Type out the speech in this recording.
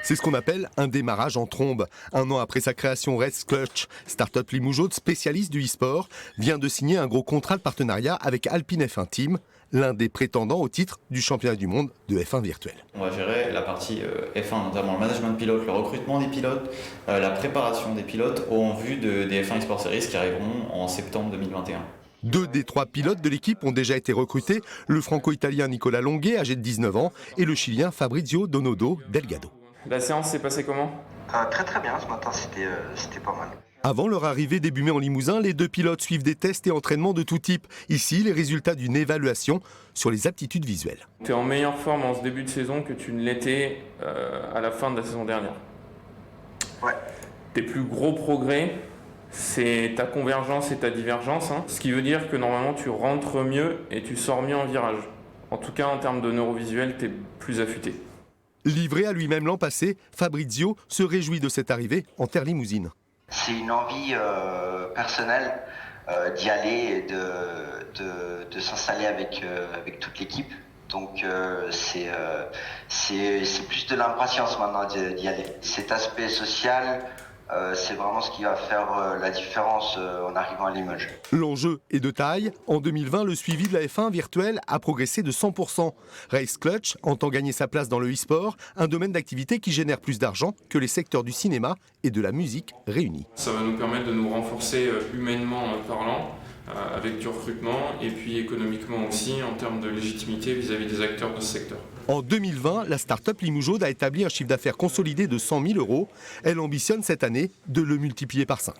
C'est ce qu'on appelle un démarrage en trombe. Un an après sa création, Race Clutch, start-up limougeaude spécialiste du e-sport, vient de signer un gros contrat de partenariat avec Alpine F1 Team, l'un des prétendants au titre du championnat du monde de F1 virtuel. On va gérer la partie F1, notamment le management de pilotes, le recrutement des pilotes, la préparation des pilotes en vue des F1 eSport Series qui arriveront en septembre 2021. 2 des 3 pilotes de l'équipe ont déjà été recrutés, le franco-italien Nicolas Longuet, âgé de 19 ans, et le chilien Fabrizio Donodo Delgado. La séance s'est passée comment ? Très bien, ce matin c'était pas mal. Avant leur arrivée début mai en Limousin, les 2 pilotes suivent des tests et entraînements de tout type. Ici, les résultats d'une évaluation sur les aptitudes visuelles. Tu es en meilleure forme en ce début de saison que tu ne l'étais à la fin de la saison dernière. Ouais. Tes plus gros progrès, c'est ta convergence et ta divergence, ce qui veut dire que normalement tu rentres mieux et tu sors mieux en virage. En tout cas, en termes de neurovisuel, tu es plus affûté. Livré à lui-même l'an passé, Fabrizio se réjouit de cette arrivée en terre limousine. C'est une envie personnelle d'y aller et de s'installer avec toute l'équipe. Donc c'est plus de l'impatience maintenant d'y aller. Cet aspect social, c'est vraiment ce qui va faire la différence en arrivant à Limoges. L'enjeu est de taille. En 2020, le suivi de la F1 virtuelle a progressé de 100%. Race Clutch entend gagner sa place dans le e-sport, un domaine d'activité qui génère plus d'argent que les secteurs du cinéma et de la musique réunis. Ça va nous permettre de nous renforcer humainement parlant, avec du recrutement et puis économiquement aussi en termes de légitimité vis-à-vis des acteurs de ce secteur. En 2020, la start-up limougeaude a établi un chiffre d'affaires consolidé de 100 000 €. Elle ambitionne cette année de le multiplier par 5.